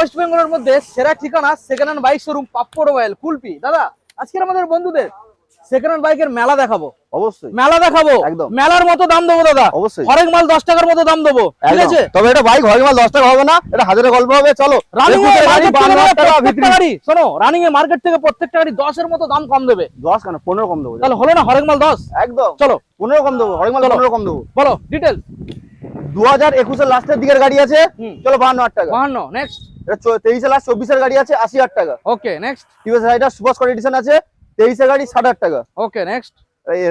West বেঙ্গলের মধ্যে সেরা ঠিকানা second hand bike showroom Pappu automobile Kulpi. দাদা আজকে আমাদের বন্ধুদের সেকেন্ড হ্যান্ড বাইকের মেলা দেখাবো। অবশ্যই মেলা দেখাবো, একদম মেলার মতো দাম দেবো দাদা। অবশ্যই হরেক মাল 10 টাকার মতো দাম দেবো, ঠিক আছে? তবে এটা বাইক হরেক মাল 10 টাকা হবে না, এটা হাজারের গল্প হবে। চলো রানিং এ গাড়ি 52 টাকা বিক্রি। গাড়ি শোনো, রানিং এ মার্কেট থেকে প্রত্যেকটা গাড়ি 10 এর মতো দাম কম দেবে। 10 কেন 15 কম দেবো। তাহলে হলো না হরেক মাল 10? একদম চলো 15 কম দেবো, হরেক মাল 15 কম দেবো। বলো ডিটেইলস। 2021 এর লাস্টের দিকের গাড়ি আছে, চলো 52,000 টাকা। 52 নেক্সট। এটা 23 এর লাস্ট 24 এর গাড়ি আছে 80,000 টাকা। Okay next. TVS Raider super squad edition আছে 23 এর গাড়ি 60,000 টাকা। Okay next.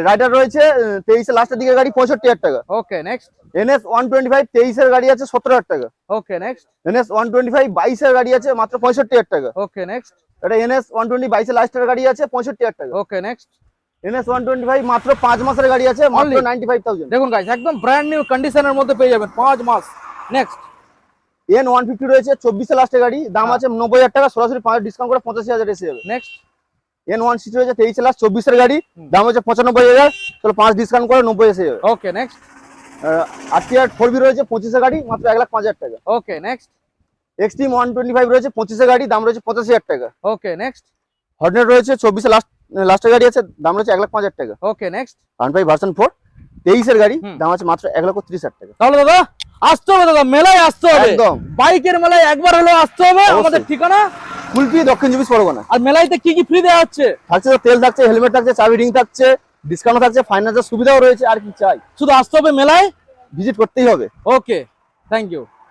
রাইডার রয়েছে 23 এর লাস্টের দিকের গাড়ি 65,000 টাকা। Okay next. NS 125 23 এর গাড়ি আছে 17,000 টাকা। Okay next. NS 125 22 এর গাড়ি আছে মাত্র 65,000 টাকা। Okay next. এটা NS 120 22 এর লাস্টের গাড়ি আছে 65,000 টাকা। Okay next. NS 125 মাত্র 5 মাসের গাড়ি আছে মাত্র 95,000। দেখুন গাইস একদম ব্র্যান্ড নিউ কন্ডিশনের মধ্যে পেয়ে যাবেন 5 মাস। নেক্সট। N 150 রয়েছে 24 এর লাস্টের গাড়ি, দাম আছে 90,000 টাকা, সরাসরি 5 ডিসকাউন্ট করে 85,000 এসে যাবে। নেক্সট। N 160 রয়েছে 23 এর লাস্ট 24 এর গাড়ি, দাম হচ্ছে 95,000, চলো 5 ডিসকাউন্ট করে 90 এসে যাবে। Okay next. RTR 4B রয়েছে 25 এর গাড়ি, মাত্র 1,05,000 টাকা। Okay next. Xtreme 125 রয়েছে 25 এর গাড়ি, দাম রয়েছে 85,000 টাকা। Okay next. হর্নেট রয়েছে 24 এর লাস্টের গাড়ি আছে, দাম রয়েছে 1,05,000 টাকা। Okay next. 15 ভার্সন 4 23 এর গাড়ি, দাম আছে মাত্র 1,30,000 টাকা। তাহলে দাদা আসতে হবে, দাদা মেলায় আসতে হবে। একদম বাইকের মেলায় একবার হলেও আসতে হবে। আমাদের ঠিকানা কুলপি, দক্ষিণ 24 পরগনা। আর মেলাইতে কি কি ফ্রি দেওয়া হচ্ছে? থাকছে তো তেল থাকছে, হেলমেট থাকছে, চাবি রিং থাকছে, ডিসকাউন্ট থাকছে, ফাইন্যান্সের সুবিধাও রয়েছে। আর কি চাই? শুধু আসতে হবে মেলায়, ভিজিট করতেই হবে। Okay thank you.